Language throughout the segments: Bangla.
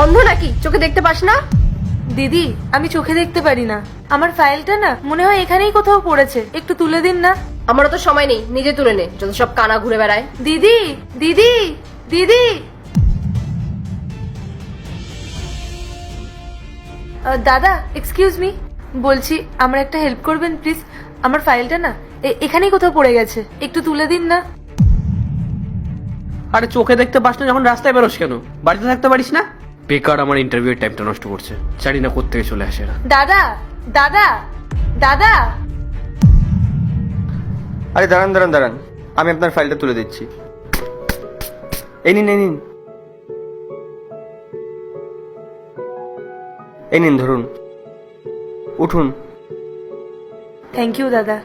অন্ধ নাকি? চোখে দেখতে পাস না? দিদি, আমি চোখে দেখতে পারি না। আমার ফাইলটা না মনে হয় এখানেই কোথাও পড়েছে, একটু তুলে দিন না। আমারও তো সময় নেই, নিজে তুলে নে, যত সব কানা ঘুরে বেড়ায়। দিদি, দিদি, দিদি। দাদা, এক্সকিউজ মি, বলছি আমার একটা হেল্প করবেন প্লিজ। আমার ফাইলটা না এখানেই কোথাও পড়ে গেছে, একটু তুলে দিন না। আরে চোখে দেখতে পাস না যখন রাস্তায় বেরোস কেন? বাড়িতে থাকতে পারিস না? বেকার আমার ইন্টারভিউর টাইমটা নষ্ট করছে, জানি না কোত্থেকে চলে আসে এরা। দাদা, দাদা, দাদা। আরে দাঁড়ান দাঁড়ান দাঁড়ান, আমি আপনার ফাইলটা তুলে দিচ্ছি। এই নিন এই নিন, এই নিন ধরুন, উঠুন। থ্যাংক ইউ দাদা।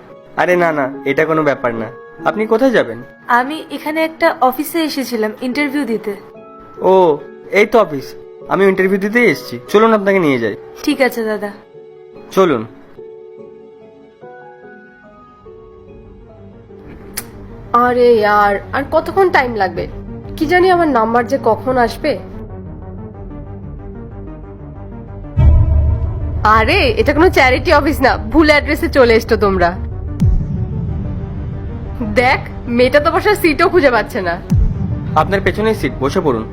আরে না না, এটা কোনো ব্যাপার না। আপনি কোথায় যাবেন? আমি এখানে একটা অফিসে এসেছিলাম ইন্টারভিউ দিতে। ও, এই তো অফিস। আমি ইন্টারভিউ দিতেই এসেছি, চলুন আপনাকে নিয়ে যাই। ঠিক আছে দাদা। চলুন। আরে यार, আর কতক্ষণ টাইম লাগবে? কি জানি আমার নাম্বার যে কখন আসবে। আরে এটা কোনো চ্যারিটি অফিস না, ভুল অ্যাড্রেসে চলে এসছো তোমরা। দেখ, মেয়েটা তো বসার সিটও খুঁজে পাচ্ছে না। আপনার পেছনেই সিট, বসে পড়ুন।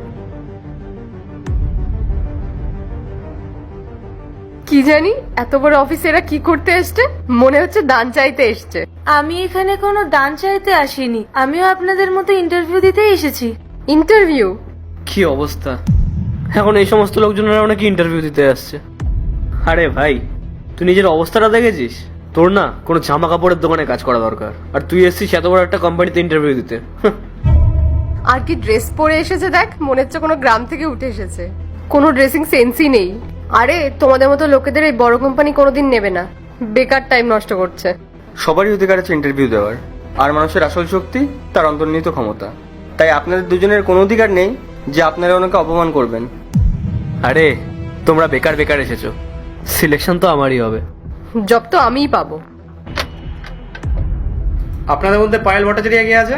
কি জানি এত বড় অফিসে এরা কি করতে এসছে, মনে হচ্ছে দান চাইতে এসছে। আমি এখানে কোনো দান চাইতে আসিনি, আমিও আপনাদের মতো ইন্টারভিউ দিতেই এসেছি। ইন্টারভিউ? কি অবস্থা, এখন এই সমস্ত লোকজনেরা নাকি ইন্টারভিউ দিতে আসছে। আরে ভাই, তুই নিজের অবস্থাটা দেখেছিস? তোর না কোনো জামা কাপড়ের দোকানে কাজ করা দরকার, আর তুই এসছিস এত বড় একটা কোম্পানিতে ইন্টারভিউ দিতে। আর কি ড্রেস পরে এসেছে দেখ, মনে হচ্ছে কোনো গ্রাম থেকে উঠে এসেছে। কোনো ড্রেসিং সেন্সই নেই। আরে তোমাদের মতো লোকেদের এই বড় কোম্পানি কোনোদিন নেবে না, বেকার টাইম নষ্ট করছে। সবারই অধিকার আছে ইন্টারভিউ দেওয়ার, আর মানুষের আসল শক্তি তার অন্তর্নিহিত ক্ষমতা। তাই আপনাদের দুজনের কোনো অধিকার নেই যে আপনারা ওনাকে অপমান করবেন। আরে তোমরা বেকার বেকার এসেছো, সিলেকশন তো আমারই হবে। জব তো আমিই পাবো। আপনাদের মধ্যে পায়েল ভট্টাচার্য কে আছে?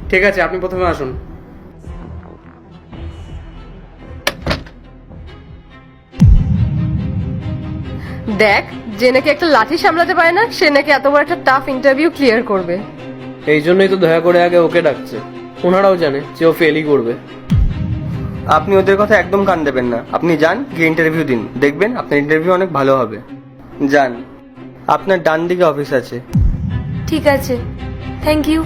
ঠিক আছে, আপনি প্রথমে আসুন। দেখ, যে নাকি একটা লাঠি সামলাতে পারে না, সে নাকি এত বড় একটা টাফ ইন্টারভিউ ক্লিয়ার করবে। এই জন্যই তো দয়া করে আগে ওকে ডাকছে, ওনারাও জানে যে ও ফেলই করবে। আপনি ওদের কথা একদম কান দেবেন না। আপনি যান, গিয়ে ইন্টারভিউ দিন, দেখবেন আপনার ইন্টারভিউ অনেক ভালো হবে। যান, আপনার ডান দিকে অফিস আছে। ঠিক আছে, থ্যাংক ইউ।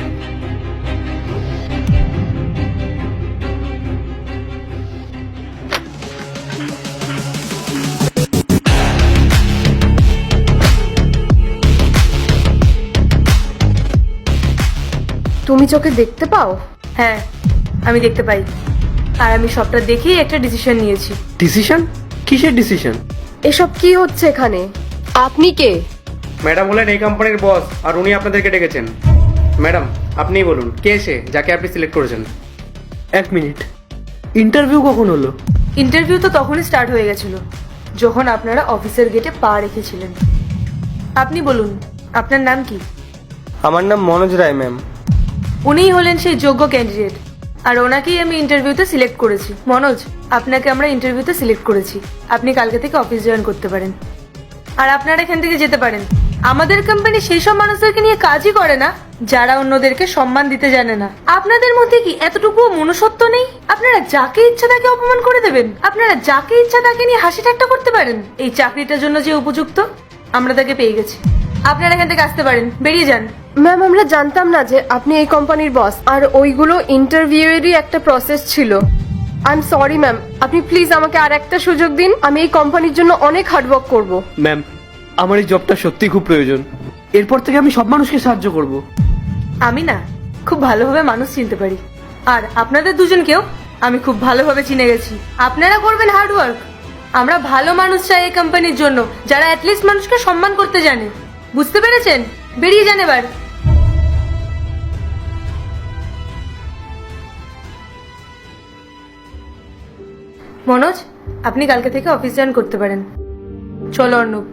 তুমি চোখে দেখতে পাও? হ্যাঁ, আমি দেখতে পাই, আর আমি সবটা দেখেই একটা ডিসিশন নিয়েছি। ডিসিশন? কিসের ডিসিশন? এসব কি হচ্ছে এখানে? আপনি কে? ম্যাডাম হলেন এই কোম্পানির বস, আর উনি আপনাদেরকে ডেকেছেন। ম্যাডাম, আপনিই বলুন কে সে যাকে আপনি সিলেক্ট করেছেন। এক মিনিট, ইন্টারভিউ কখন হলো? ইন্টারভিউ তো তখনই স্টার্ট হয়ে গেছিল যখন আপনারা অফিসের গেটে পা রেখেছিলেন। আপনি বলুন, আপনার নাম কি? আমার নাম মনোজ রায় ম্যাম। উনিই হলেন সেই যোগ্য ক্যান্ডিডেট, আর ওনাকেই আমি ইন্টারভিউতে সিলেক্ট করেছি। মনোজ, আপনাকে আমরা ইন্টারভিউতে সিলেক্ট করেছি, আপনি কালকে থেকে অফিস জয়েন করতে পারেন, আর আপনারা এখান থেকে যেতে পারেন। আমাদের কোম্পানি সেই সব মানুষদেরকে নিয়ে কাজই করে না যারা অন্যদেরকে সম্মান দিতে জানে না। আপনাদের মধ্যে কি এতটুকু মনুষ্যত্ব নেই? আপনারা যাকে ইচ্ছা তাকে অপমান করে দেবেন, আপনারা যাকে ইচ্ছা তাকে নিয়ে হাসি ঠাট্টা করতে পারেন। এই চাকরিটার জন্য যে উপযুক্ত, আমরা তাকে পেয়ে গেছি। আপনারা এখান থেকে আসতে পারেন, বেরিয়ে যান। ম্যাম, আমরা জানতাম না যে আপনি এই কোম্পানির বস, আর ওইগুলো ইন্টারভিউয়েরই একটা প্রসেস ছিল। আই এম সরি ম্যাম, আপনি প্লিজ আমাকে আর একটা সুযোগ দিন। আমি এই কোম্পানির জন্য অনেক হার্ডওয়ার্ক করব। ম্যাম, আমার এই জবটা সত্যি খুব প্রয়োজন, এরপর থেকে আমি সব মানুষকে সাহায্য করব। আমি না খুব ভালোভাবে মানুষ চিনতে পারি, আর আপনাদের দুজনকেও আমি খুব ভালোভাবে চিনে গেছি। আপনারা করবেন হার্ডওয়ার্ক, আমরা ভালো মানুষ চাই এই কোম্পানির জন্য, যারা অ্যাটলিস্ট মানুষকে সম্মান করতে জানে। বুঝতে পেরেছেন? বেরিয়ে যান এবার। মনোজ, আপনি কালকে থেকে অফিস জয়েন করতে পারেন। চলো অর্ণব।